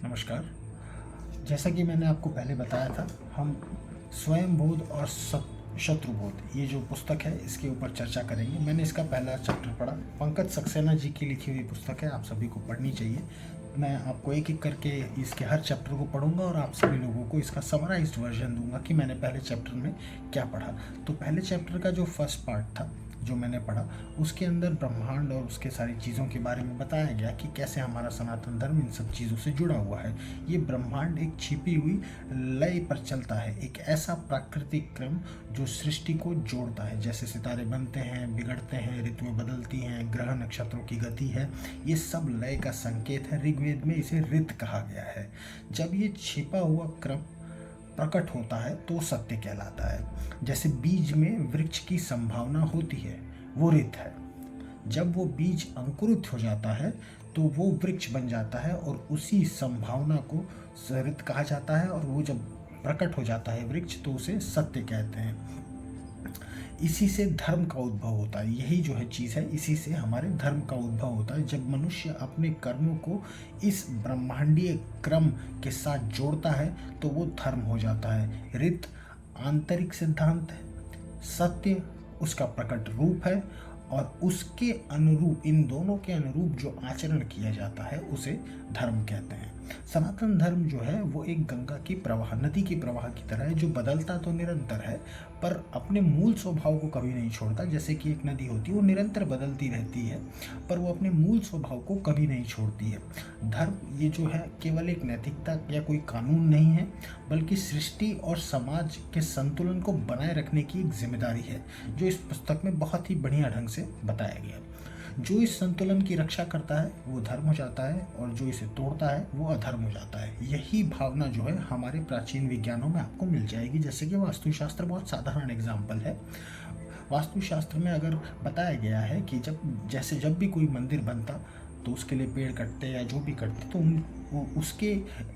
नमस्कार। जैसा कि मैंने आपको पहले बताया था, हम स्वयंबोध और शत्रुबोध ये जो पुस्तक है इसके ऊपर चर्चा करेंगे। मैंने इसका पहला चैप्टर पढ़ा। पंकज सक्सेना जी की लिखी हुई पुस्तक है, आप सभी को पढ़नी चाहिए। मैं आपको एक एक करके इसके हर चैप्टर को पढ़ूंगा और आप सभी लोगों को इसका समराइज्ड वर्जन दूंगा कि मैंने पहले चैप्टर में क्या पढ़ा। तो पहले चैप्टर का जो फर्स्ट पार्ट था जो मैंने पढ़ा, उसके अंदर ब्रह्मांड और उसके सारी चीज़ों के बारे में बताया गया कि कैसे हमारा सनातन धर्म इन सब चीज़ों से जुड़ा हुआ है। ये ब्रह्मांड एक छिपी हुई लय पर चलता है, एक ऐसा प्राकृतिक क्रम जो सृष्टि को जोड़ता है। जैसे सितारे बनते हैं, बिगड़ते हैं, ऋतुएं बदलती हैं, ग्रह नक्षत्रों की गति है, ये सब लय का संकेत है। ऋग्वेद में इसे ऋत कहा गया है। जब ये छिपा हुआ क्रम प्रकट होता है तो सत्य कहलाता है। जैसे बीज में वृक्ष की संभावना होती है, वो ऋत है। जब वो बीज अंकुरित हो जाता है तो वो वृक्ष बन जाता है और उसी संभावना को ऋत कहा जाता है। और वो जब प्रकट हो जाता है वृक्ष तो उसे सत्य कहते हैं। इसी से धर्म का उद्भव होता है। यही जो है चीज़ है, इसी से हमारे धर्म का उद्भव होता है। जब मनुष्य अपने कर्मों को इस ब्रह्मांडीय क्रम के साथ जोड़ता है तो वो धर्म हो जाता है। ऋत आंतरिक सिद्धांत है, सत्य उसका प्रकट रूप है, और उसके अनुरूप, इन दोनों के अनुरूप जो आचरण किया जाता है उसे धर्म कहते हैं। सनातन धर्म जो है वो एक गंगा की प्रवाह, नदी की प्रवाह की तरह है, जो बदलता तो निरंतर है पर अपने मूल स्वभाव को कभी नहीं छोड़ता। जैसे कि एक नदी होती है, वो निरंतर बदलती रहती है पर वो अपने मूल स्वभाव को कभी नहीं छोड़ती है। धर्म ये जो है केवल एक नैतिकता या कोई कानून नहीं है, बल्कि सृष्टि और समाज के संतुलन को बनाए रखने की एक जिम्मेदारी है, जो इस पुस्तक में बहुत ही बढ़िया ढंग से बताया गया। जो इस संतुलन की रक्षा करता है वो धर्म हो जाता है, और जो इसे तोड़ता है वो अधर्म हो जाता है। यही भावना जो है हमारे प्राचीन विज्ञानों में आपको मिल जाएगी। जैसे कि वास्तुशास्त्र बहुत साधारण एग्जाम्पल है। वास्तुशास्त्र में अगर बताया गया है कि जब भी कोई मंदिर बनता तो उसके लिए पेड़ कटते या जो भी कटते तो उसके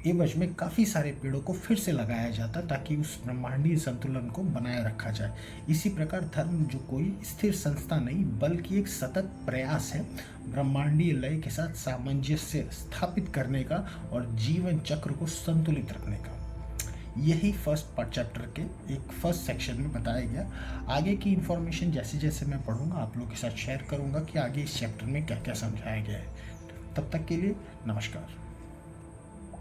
एवज में काफ़ी सारे पेड़ों को फिर से लगाया जाता ताकि उस ब्रह्मांडीय संतुलन को बनाए रखा जाए। इसी प्रकार धर्म जो कोई स्थिर संस्था नहीं बल्कि एक सतत प्रयास है ब्रह्मांडीय लय के साथ सामंजस्य स्थापित करने का और जीवन चक्र को संतुलित रखने का। यही फर्स्ट चैप्टर के एक फर्स्ट सेक्शन में बताया गया। आगे की इन्फॉर्मेशन जैसे जैसे मैं पढ़ूंगा आप लोगों के साथ शेयर करूंगा कि आगे इस चैप्टर में क्या क्या समझाया गया है। तब तक के लिए नमस्कार।